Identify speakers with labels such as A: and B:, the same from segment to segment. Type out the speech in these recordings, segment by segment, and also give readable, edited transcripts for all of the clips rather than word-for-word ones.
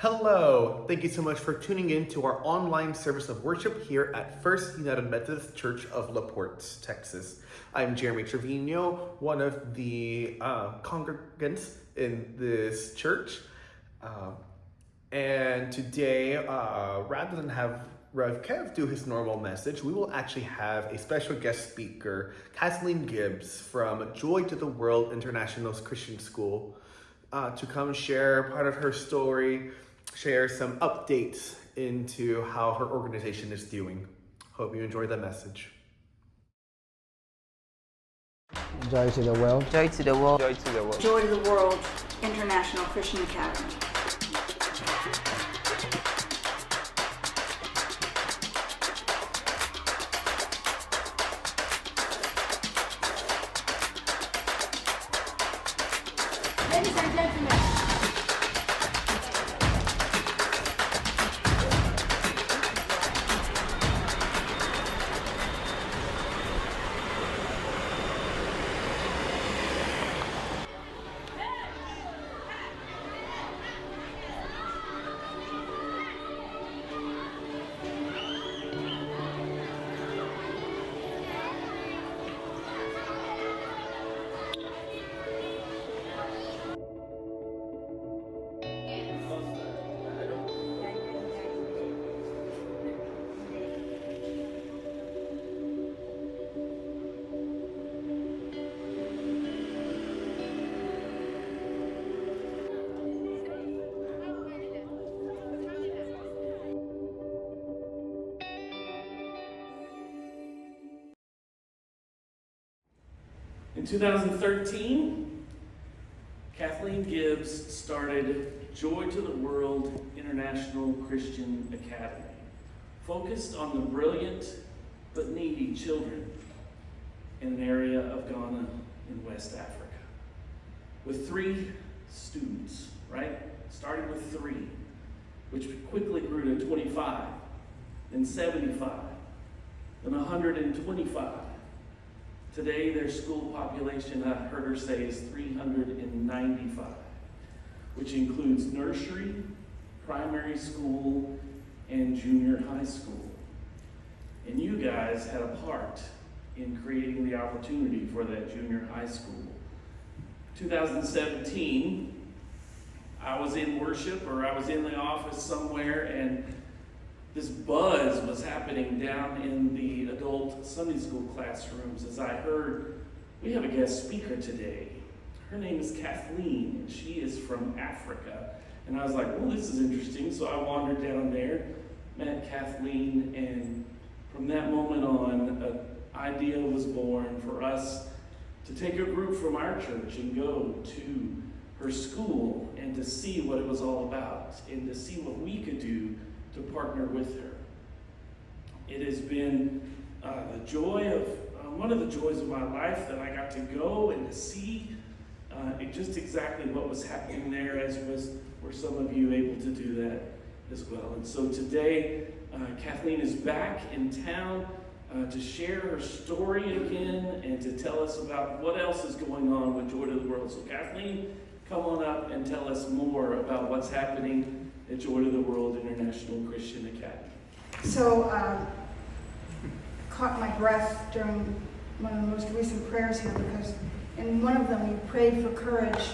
A: Hello, thank you so much for tuning in to our online service of worship here at First United Methodist Church of La Porte, Texas. I'm Jeremy Trevino, one of the congregants in this church. And today, rather than have Rev Kev do his normal message, we will actually have a special guest speaker, Kathleen Gibbs from Joy2theWorld International Christian School, to come share part of her story, share some updates into how her organization is doing. Hope you enjoy the message.
B: Joy to the world.
C: Joy to the world.
D: Joy to the world.
E: Joy2theWorld International Christian Academy.
F: Ladies and gentlemen.
G: In 2013, Kathleen Gibbs started Joy2theWorld International Christian Academy, focused on the brilliant but needy children in an area of Ghana in West Africa. With 3 students, right? Started with 3, which quickly grew to 25, then 75, then 125. Today, their school population, I heard her say, is 395, which includes nursery, primary school, and junior high school. And you guys had a part in creating the opportunity for that junior high school. 2017, I was in worship, or I was in the office somewhere, and this buzz was happening down in the adult Sunday school classrooms as I heard, we have a guest speaker today. Her name is Kathleen, and she is from Africa. And I was like, well, this is interesting. So I wandered down there, met Kathleen, and from that moment on, an idea was born for us to take a group from our church and go to her school and to see what it was all about and to see what we could do to partner with her. It has been the joy of, one of the joys of my life that I got to go and to see just exactly what was happening there, as were some of you able to do that as well. And so today, Kathleen is back in town to share her story again and to tell us about what else is going on with Joy2theWorld. So Kathleen, come on up and tell us more about what's happening at Joy2theWorld International Christian Academy.
F: So, caught my breath during one of the most recent prayers here, because in one of them you prayed for courage.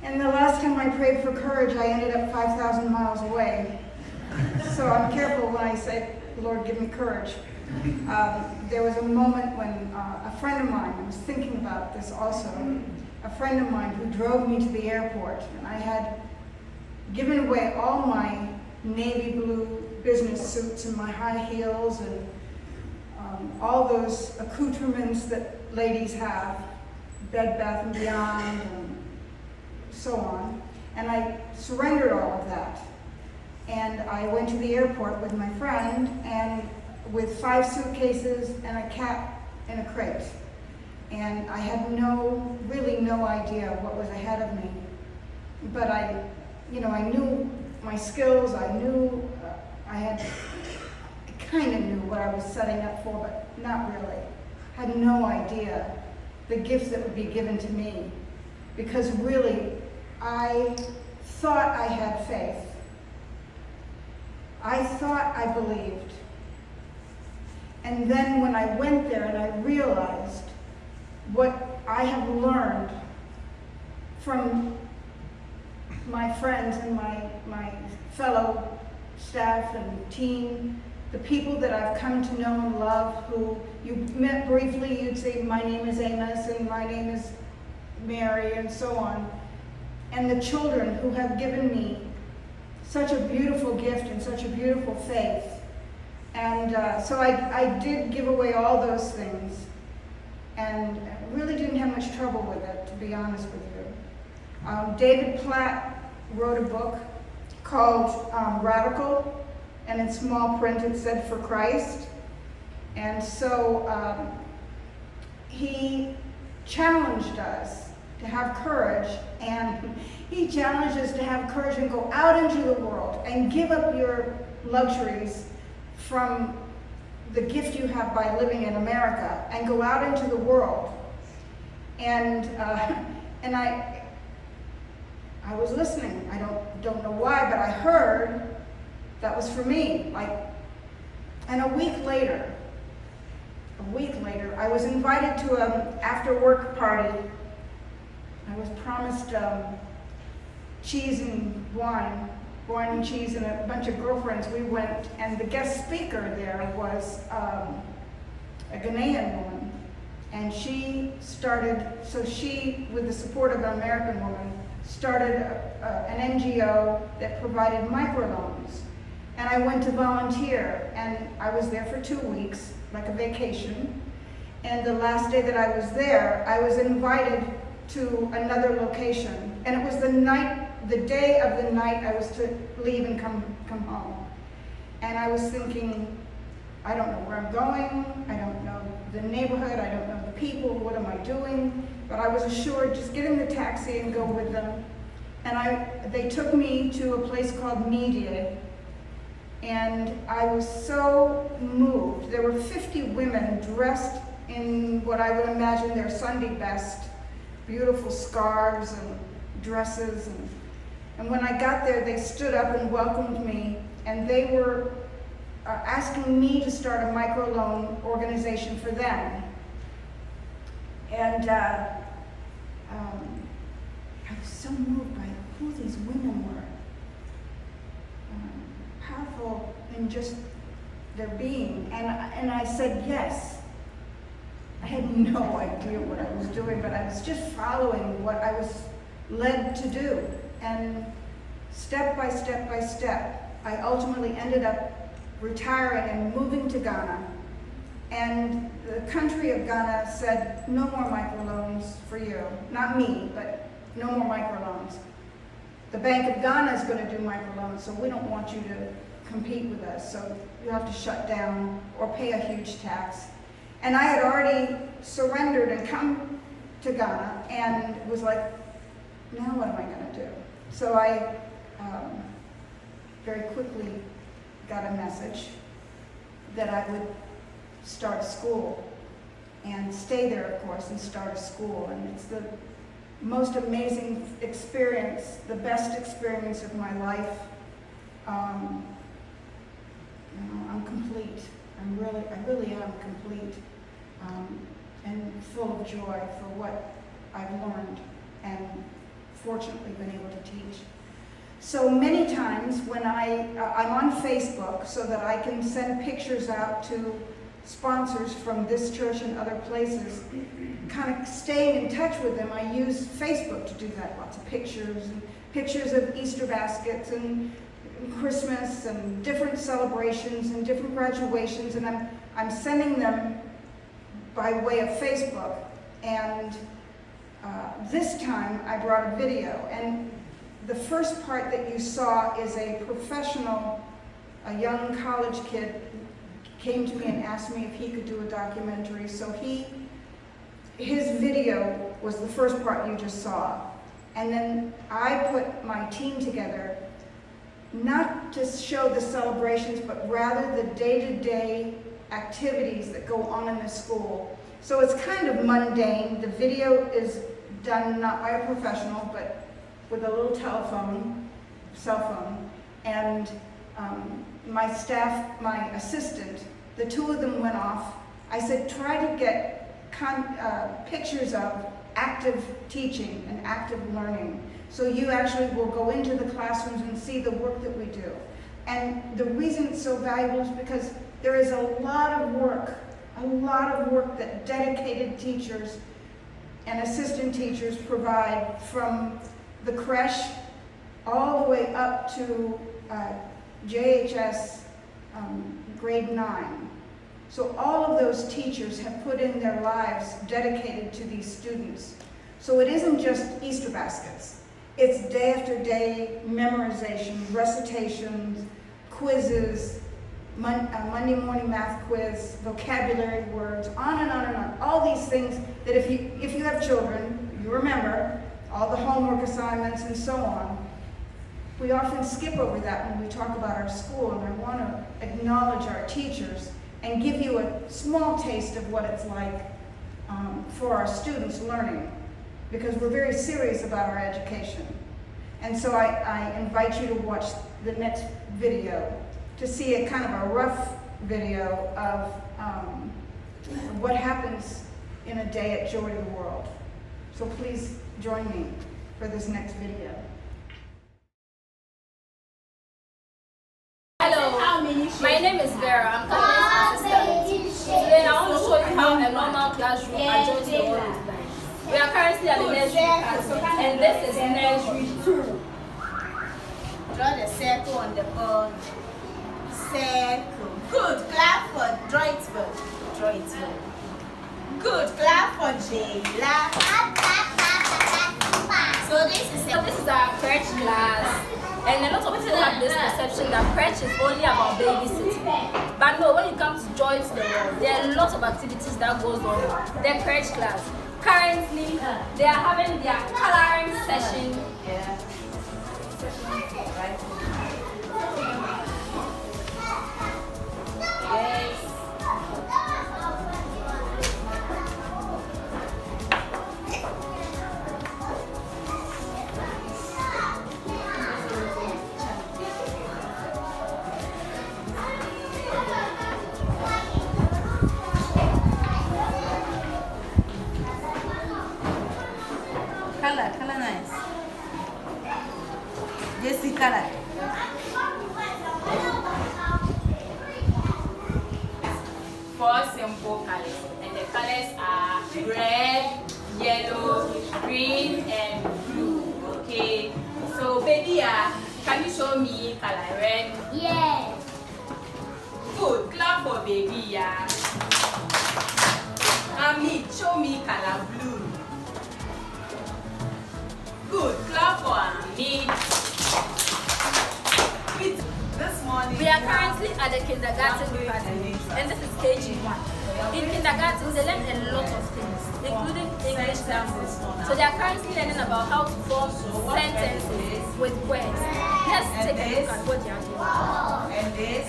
F: And the last time I prayed for courage, I ended up 5,000 miles away. So I'm careful when I say, Lord, give me courage. There was a moment when a friend of mine, I was thinking about this also, a friend of mine who drove me to the airport, and I had given away all my navy blue business suits and my high heels and all those accoutrements that ladies have, Bed Bath and Beyond and so on. And I surrendered all of that. And I went to the airport with my friend, and with 5 suitcases and a cat in a crate. And I had really no idea what was ahead of me. But I knew my skills. I knew I kind of knew what I was setting up for, but not really. Had no idea the gift that would be given to me, because really I thought I had faith, I thought I believed. And then when I went there and I realized what I have learned from my friends and my fellow staff and team, the people that I've come to know and love, who you met briefly, you'd say, my name is Amos and my name is Mary and so on. And the children who have given me such a beautiful gift and such a beautiful faith. And so I did give away all those things and really didn't have much trouble with it, to be honest with you. David Platt wrote a book called Radical, and in small print it said "For Christ." And so he challenged us to have courage, and he challenged us to have courage and go out into the world and give up your luxuries from the gift you have by living in America and go out into the world. And I was listening. I don't know why, but I heard that was for me. And a week later, I was invited to an after-work party. I was promised cheese and wine and cheese, and a bunch of girlfriends. We went, and the guest speaker there was a Ghanaian woman. And she started, with the support of an American woman, started an NGO that provided microloans. And I went to volunteer, and I was there for 2 weeks, like a vacation. And the last day that I was there, I was invited to another location. And it was the day of the night I was to leave and come home. And I was thinking, I don't know where I'm going, I don't know the neighborhood, I don't know the people, what am I doing? But I was assured, just get in the taxi and go with them. And they took me to a place called Media, and I was so moved. There were 50 women dressed in what I would imagine their Sunday best, beautiful scarves and dresses. And when I got there, they stood up and welcomed me, and they were asking me to start a microloan organization for them. And I was so moved by who these women were. Powerful in just their being. And I said yes. I had no idea what I was doing, but I was just following what I was led to do. And step by step by step, I ultimately ended up retiring and moving to Ghana. And the country of Ghana said, no more microloans for you. Not me, but no more microloans. The Bank of Ghana is going to do microloans, so we don't want you to compete with us. So you have to shut down or pay a huge tax. And I had already surrendered and come to Ghana and was like, now what am I going to do? So I very quickly got a message that I would start a school and stay there, of course, and start a school. And it's the most amazing experience, the best experience of my life. I'm complete. I really am complete, and full of joy for what I've learned and fortunately been able to teach. So many times when I'm on Facebook so that I can send pictures out to sponsors from this church and other places, kind of staying in touch with them, I use Facebook to do that. Lots of pictures, and pictures of Easter baskets and Christmas and different celebrations and different graduations, and I'm sending them by way of Facebook. And this time I brought a video, and the first part that you saw is a professional, a young college kid came to me and asked me if he could do a documentary. So his video was the first part you just saw. And then I put my team together, not to show the celebrations, but rather the day-to-day activities that go on in the school. So it's kind of mundane. The video is done not by a professional, but with a little cell phone, and my staff, my assistant, the two of them went off. I said, try to get pictures of active teaching and active learning. So you actually will go into the classrooms and see the work that we do. And the reason it's so valuable is because there is a lot of work that dedicated teachers and assistant teachers provide, from the creche all the way up to JHS grade 9. So all of those teachers have put in their lives dedicated to these students. So it isn't just Easter baskets. It's day after day memorization, recitations, quizzes, Monday morning math quiz, vocabulary words, on and on and on. All these things that if you have children, you remember, all the homework assignments and so on. We often skip over that when we talk about our school, and I want to acknowledge our teachers and give you a small taste of what it's like for our students learning, because we're very serious about our education. And so I invite you to watch the next video to see a kind of a rough video of what happens in a day at Joy2theWorld. So please join me for this next video.
C: Hello, my name is Vera. I'm Kathleen Gibbs' assistant. Today I want to show you how a normal classroom at Joy2theWorld is like. We are currently at the nursery class, and this is nursery 2.
D: Draw the circle on the board. Circle. Good. Clap for Joy2theWorld. Joy2theWorld. Good. Clap for Jayla. So
C: this is our crèche class, and a lot of people have this perception that crèche is only about babysitting. But no, when it comes to Joy2theWorld, there are a lot of activities that goes on. The crèche class. Currently, they are having their coloring session.
D: yeah. Right. Yes. Color nice. Jesse, color.
C: Four simple colors, and the colors are red, yellow, green, and blue. Okay, so baby, can you show me color red?
H: Yes.
C: Good, clap for baby, yeah. Ami, show me color blue. Good, clap for Ami.
D: This morning
C: We are currently at the kindergarten department, and this is KG1. In kindergarten, they learn a lot of things, including English grammar. So they are currently learning about how to form sentences with words. Let's take a look at what they are doing.
D: and this.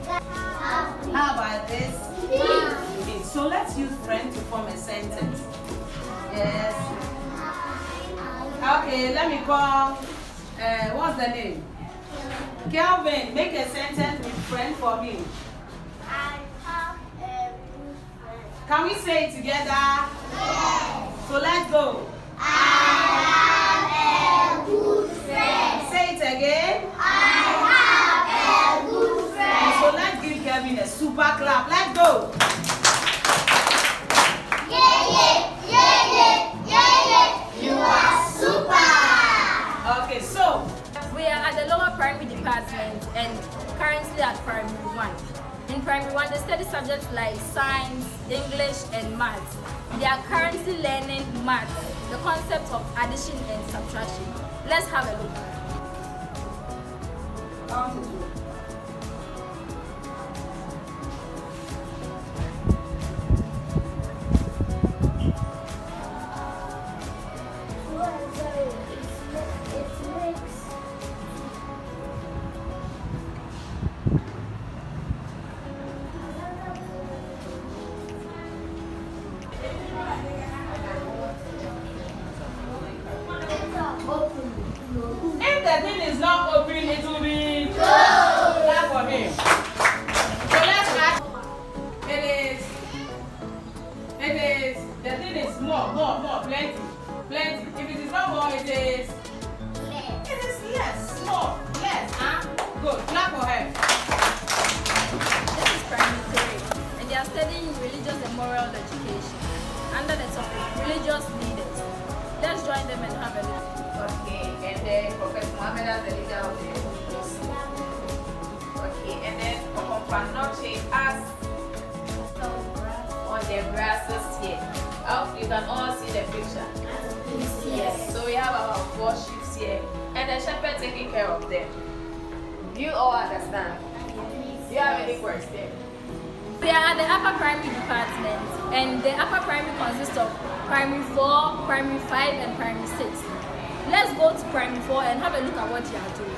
D: How about this? Okay, so let's use friend to form a sentence. Yes. Okay, let me call. What's the name? Kelvin, make a sentence with friend for me.
H: I have a good friend.
D: Can we say it together?
H: Yes.
D: So let's go.
H: I have a good friend.
D: Say it again.
H: I have a good friend.
D: So let's give Kelvin a super clap. Let's go.
H: You are super.
C: Okay, so we are at the lower primary department and currently at primary 1. In primary 1, they study subjects like science, English, and maths. They are currently learning maths, the concept of addition and subtraction. Let's have a look.
D: If the thing is not open, it will be.
C: religious and moral education under the topic religious leaders. Let's join them and have a look.
D: Okay, and then Prophet Muhammad as the leader of the Muslim. Okay, and then Panoche as on the grasses here. Oh, you can all see the picture. Yes. So we have our 4 sheep here, and the shepherd taking care of them. Do you all understand? Do you have any questions?
C: We are at the upper primary department, and the upper primary consists of primary 4, primary 5, and primary 6. Let's go to primary 4 and have a look at what you are doing.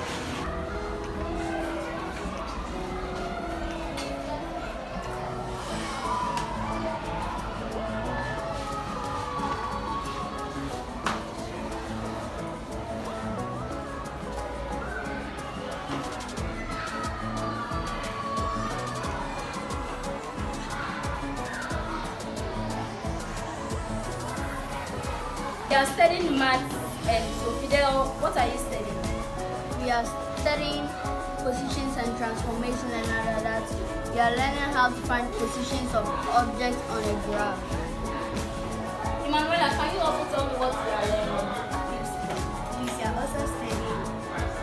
C: We are studying maths, and so Fidel, what are you studying?
H: We are studying positions and transformation, and other that we are learning how to find positions of objects on a graph.
C: Emanuela, can you also tell me what we are learning?
I: We are also studying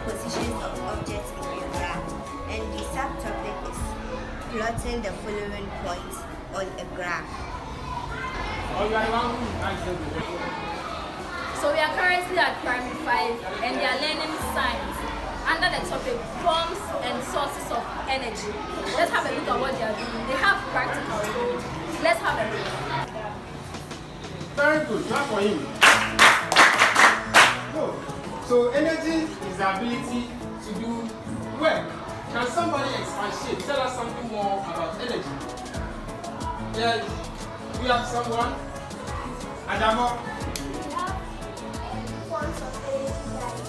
I: positions of objects in a graph, and the subtopic is plotting the following points on a graph.
C: So we are currently at primary 5, and we are learning science under the topic forms and sources of energy. Let's have a look at what they are doing. They have practicals, so let's have a look.
J: Very good, clap for him. Good. So energy is the ability to do work. Can somebody expatiate? Tell us something more about energy. Yeah, we have someone. Adamo.
H: Forms of energy like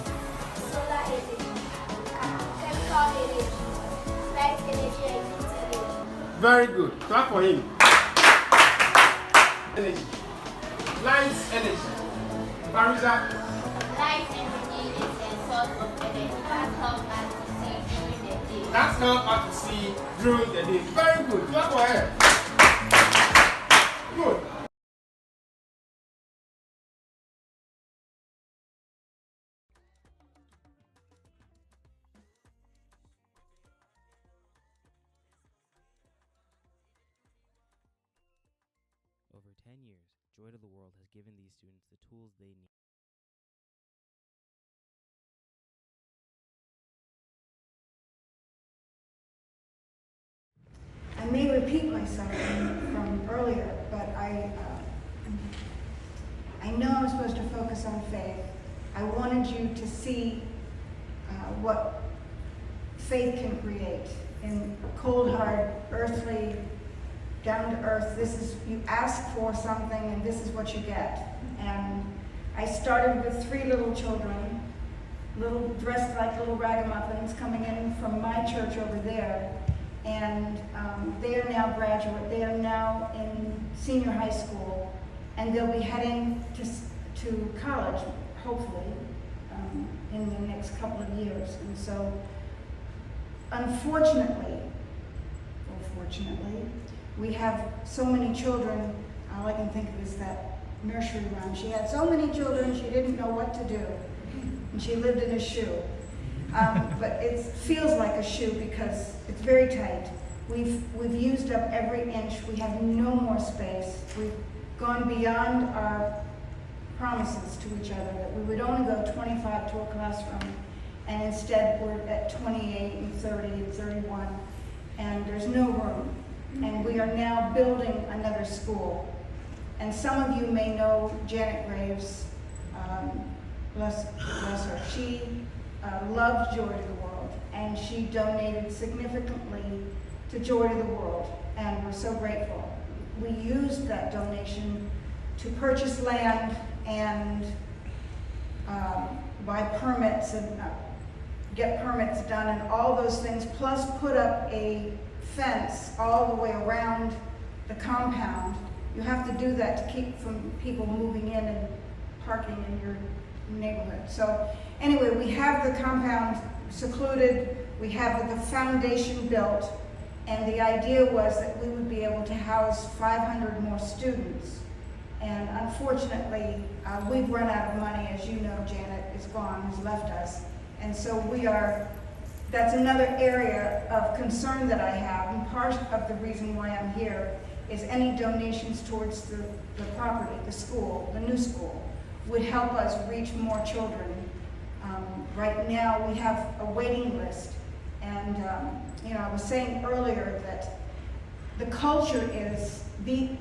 H: solar energy, chemical energy, light energy, and heat energy.
J: Very good. Clap for him. Energy. Light energy. Pariza.
H: Light energy is a source of energy that helps us to see during the day.
J: That's help us to see during the day. Very good. Clap for her. Good.
K: Over 10 years, Joy2theWorld has given these students the tools they need.
F: I may repeat myself from earlier, but I know I'm supposed to focus on faith. I wanted you to see what faith can create in cold, hard, earthly, down to earth. This is, you ask for something and this is what you get. And I started with 3 little children, dressed like little ragamuffins, coming in from my church over there. And they are now graduate. They are now in senior high school, and they'll be heading to college, hopefully, in the next couple of years. And so, unfortunately, or fortunately, we have so many children. All I can think of is that nursery rhyme. She had so many children, she didn't know what to do, and she lived in a shoe. But it feels like a shoe because it's very tight. We've used up every inch. We have no more space. We've gone beyond our promises to each other that we would only go 25 to a classroom, and instead we're at 28 and 30 and 31, and there's no room. And we are now building another school. And some of you may know Janet Graves, bless her. She loved Joy2theWorld, and she donated significantly to Joy2theWorld, and we're so grateful. We used that donation to purchase land and buy permits and get permits done and all those things, plus put up a fence all the way around the compound. You have to do that to keep from people moving in and parking in your neighborhood. So anyway, we have the compound secluded, we have the foundation built, And the idea was that we would be able to house 500 more students. And unfortunately, we've run out of money. As you know, Janet is gone, has left us. And so that's another area of concern that I have. And part of the reason why I'm here is any donations towards the property, the school, the new school, would help us reach more children. Right now, we have a waiting list. And I was saying earlier that the culture is the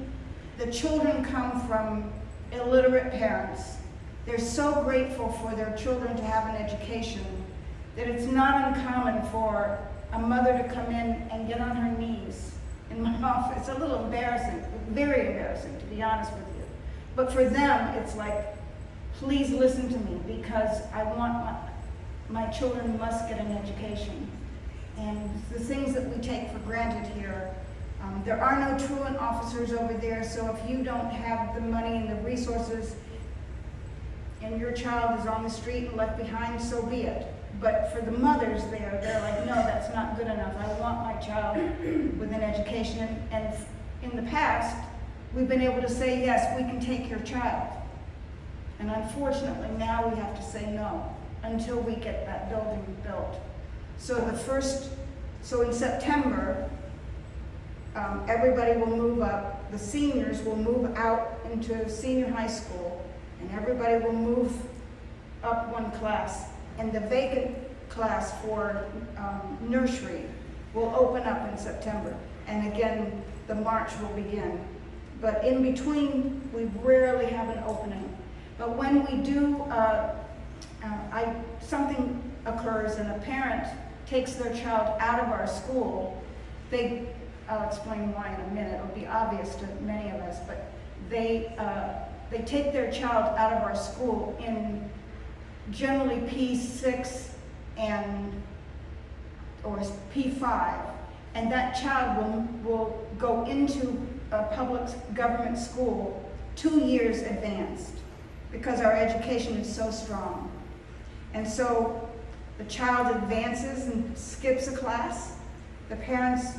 F: children come from illiterate parents. They're so grateful for their children to have an education that it's not uncommon for a mother to come in and get on her knees in my office. It's a little embarrassing, very embarrassing, to be honest with you. But for them, it's like, please listen to me, because I want my children must get an education. And the things that we take for granted here, there are no truant officers over there, so if you don't have the money and the resources and your child is on the street and left behind, so be it. But for the mothers there, they're like, no, that's not good enough. I want my child with an education. And in the past, we've been able to say, yes, we can take your child. And unfortunately, now we have to say no until we get that building built. So in September, everybody will move up. The seniors will move out into senior high school, and everybody will move up one class. And the vacant class for nursery will open up in September. And again, the march will begin. But in between, we rarely have an opening. But when we do, something occurs and a parent takes their child out of our school, I'll explain why in a minute, it'll be obvious to many of us, but they take their child out of our school in generally P6 or P5, and that child will go into a public government school 2 years advanced, because our education is so strong. And so the child advances and skips a class. The parents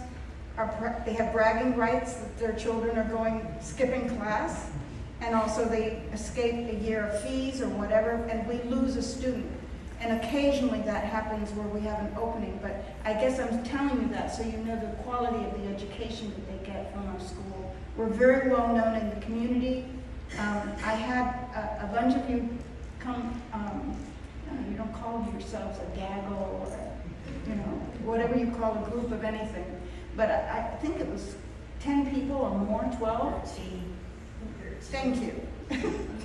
F: they have bragging rights that their children are skipping class, and also they escape a year of fees or whatever, and we lose a student. And occasionally that happens where we have an opening, but I guess I'm telling you that so you know the quality of the education that they get from our school. We're very well known in the community. I had a bunch of you come, you don't call yourselves a gaggle or whatever you call a group of anything, but I think it was 10 people or more, 12? 13. Thank you.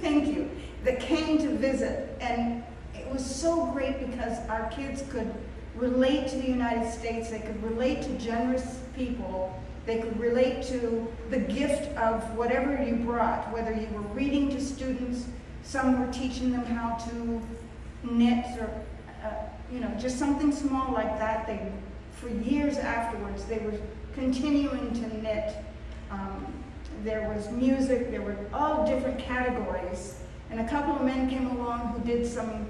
F: Thank you. That came to visit, and it was so great because our kids could relate to the United States, they could relate to generous people, they could relate to the gift of whatever you brought, whether you were reading to students, some were teaching them how to knit, or just something small like that. For years afterwards, they were continuing to knit. There was music, there were all different categories, and a couple of men came along who did some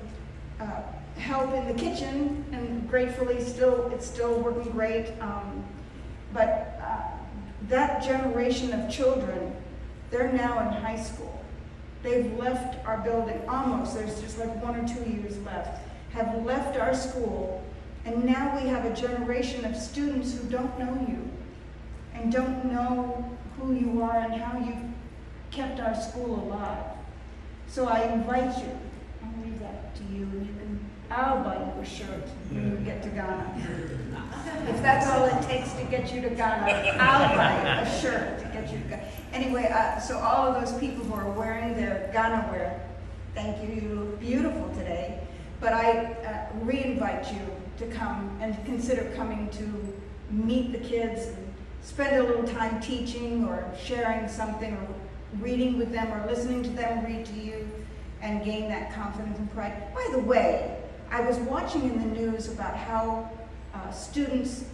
F: help in the kitchen, and gratefully it's still working great. But that generation of children, they're now in high school. They've left our building almost, there's just like 1 or 2 years left, have left our school, and now we have a generation of students who don't know you and don't know who you are and how you've kept our school alive. So I invite you, I'll leave that to you, and I'll buy you a shirt when you get to Ghana. If that's all it takes to get you to Ghana, I'll buy you a shirt to get you to Ghana. Anyway, so all of those people who are wearing their Ghana wear, thank you, you look beautiful today. But I re-invite you to come and consider coming to meet the kids and spend a little time teaching or sharing something or reading with them or listening to them read to you and gain that confidence and pride. By the way, I was watching in the news about how students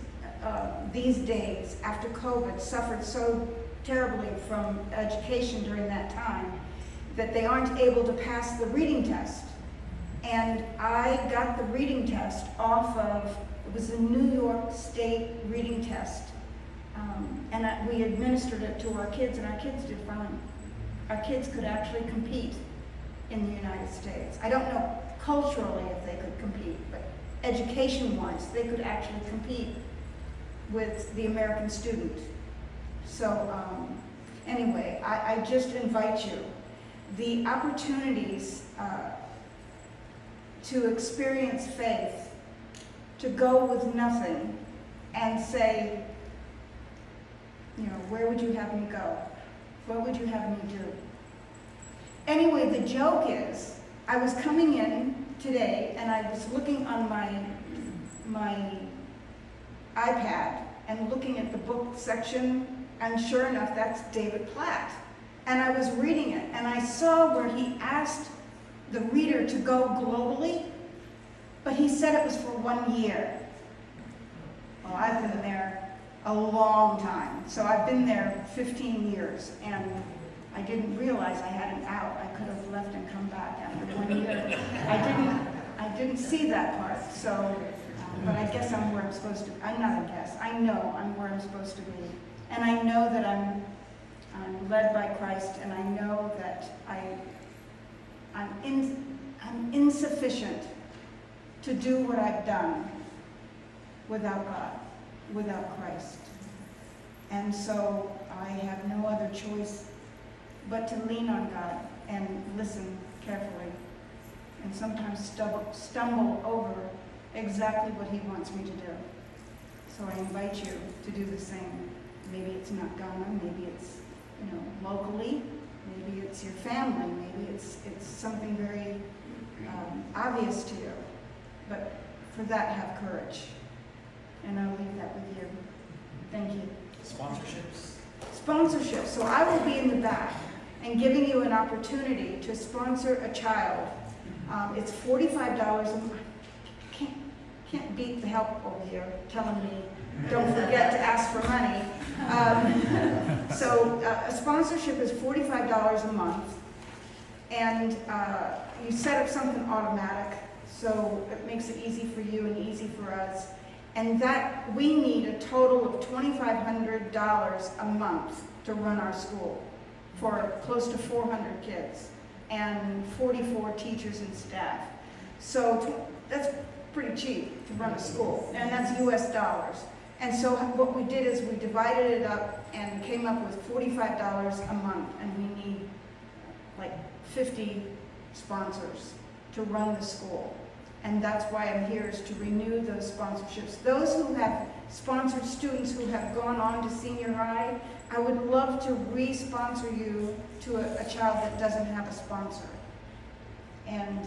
F: these days after COVID suffered so terribly from education during that time that they aren't able to pass the reading test. And I got the reading test off of, it was a New York State reading test, we administered it to our kids, and our kids did fine. Our kids could actually compete in the United States. I don't know culturally if they could compete, but education-wise, they could actually compete with the American student. So anyway, I just invite you. The opportunities to experience faith, to go with nothing and say, you know, where would you have me go? What would you have me do? Anyway, the joke is, I was coming in today and I was looking on my iPad and looking at the book section, and sure enough, that's David Platt. And I was reading it, and I saw where he asked the reader to go globally, but he said it was for 1 year. Well, I've been there a long time. So I've been there 15 years, and I didn't realize I had an out. I could have left and come back after 1 year. I didn't see that part, so, but I guess I'm where I'm supposed to be. I'm not a guess. I know I'm where I'm supposed to be. And I know that I'm led by Christ, and I know that I'm insufficient to do what I've done without God, without Christ. And so I have no other choice but to lean on God and listen carefully, and sometimes stumble over exactly what he wants me to do. So I invite you to do the same. Maybe it's not Ghana, maybe it's, you know, locally, maybe it's your family, maybe it's something very obvious to you. But for that, have courage. And I'll leave that with you. Thank you.
L: Sponsorships.
F: Sponsorship. So I will be in the back and giving you an opportunity to sponsor a child. It's $45 a month. Can't beat the help over here telling me, don't forget to ask for money. So a sponsorship is $45 a month, and you set up something automatic, so it makes it easy for you and easy for us. And that we need a total of $2,500 a month to run our school for close to 400 kids and 44 teachers and staff. So that's pretty cheap to run a school, and that's US dollars. And so what we did is we divided it up and came up with $45 a month, and we need like 50 sponsors to run the school. And that's why I'm here, is to renew those sponsorships. Those who have sponsored students who have gone on to senior high, I would love to re-sponsor you to a child that doesn't have a sponsor. And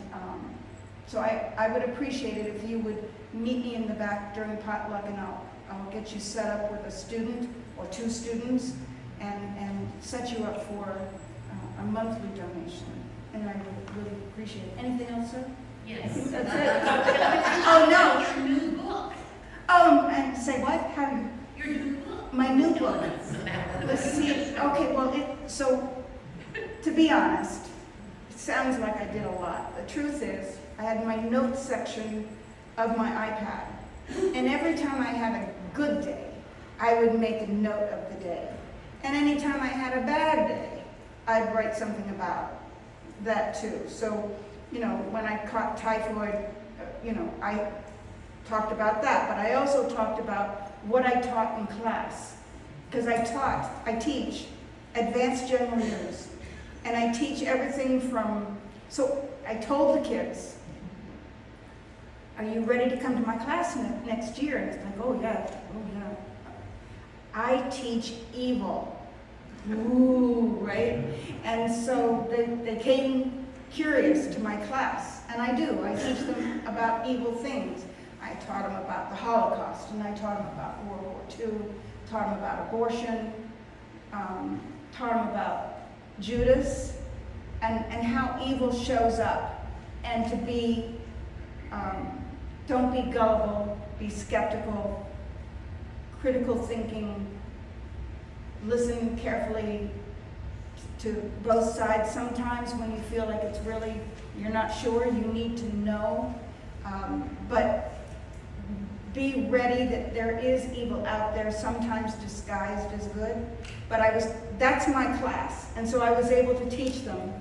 F: so I would appreciate it if you would meet me in the back during potluck, and I'll get you set up with a student or 2 students and set you up for a monthly donation. And I would really appreciate it. Anything else, sir?
M: Yes.
F: I think that's it. Oh, no.
M: Your new book.
F: And say what? Have you?
M: Your new book.
F: My new book. Let's see. Okay, well, so to be honest, it sounds like I did a lot. The truth is, I had my notes section of my iPad. And every time I had a good day, I would make a note of the day. And anytime I had a bad day, I'd write something about that too. So, you know, when I caught typhoid, you know, I talked about that, but I also talked about what I taught in class. Because I teach advanced general news, and I teach everything from, so I told the kids, are you ready to come to my class next year? And it's like, oh yeah. I teach evil. Ooh, right? And so they came curious to my class, and I do. I teach them about evil things. I taught them about the Holocaust, and I taught them about World War II, taught them about abortion, taught them about Judas, and how evil shows up, and to be, don't be gullible, be skeptical, critical thinking, listen carefully to both sides. Sometimes when you feel like it's really, you're not sure, you need to know. But be ready that there is evil out there, sometimes disguised as good. But that's my class, and so I was able to teach them.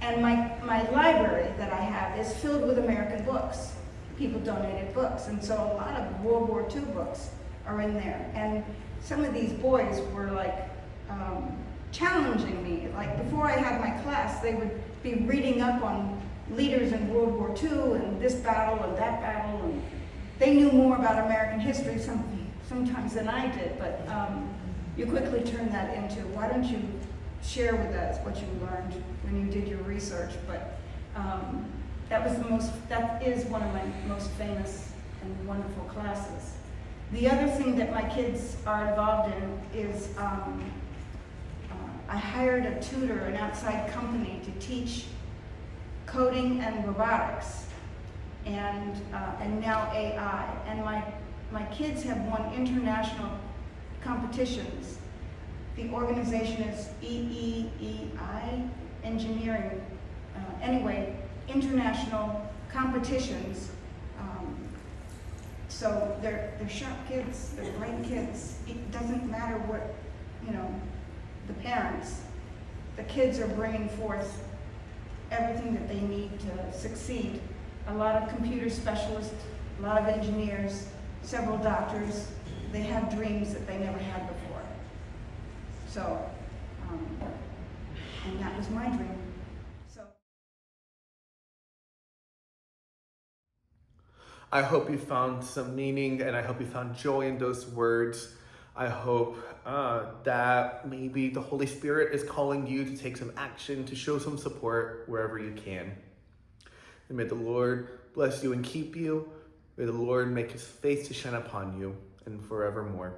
F: And my library that I have is filled with American books. People donated books, and so a lot of World War II books are in there. And some of these boys were like challenging me. Like before I had my class, they would be reading up on leaders in World War II and this battle and that battle, and they knew more about American history sometimes than I did, but you quickly turn that into, why don't you share with us what you learned when you did your research? But that is one of my most famous and wonderful classes. The other thing that my kids are involved in is I hired a tutor, an outside company, to teach coding and robotics, and now AI. And my kids have won international competitions. The organization is EEEI, engineering. Anyway, international competitions. So they're sharp kids, they're bright kids. It doesn't matter what, the parents. The kids are bringing forth everything that they need to succeed. A lot of computer specialists, a lot of engineers, several doctors. They have dreams that they never had before. So, and that was my dream.
A: I hope you found some meaning, and I hope you found joy in those words. I hope that maybe the Holy Spirit is calling you to take some action, to show some support wherever you can. And may the Lord bless you and keep you. May the Lord make his face to shine upon you and forevermore.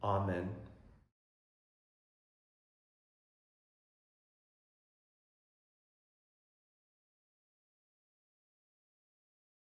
A: Amen.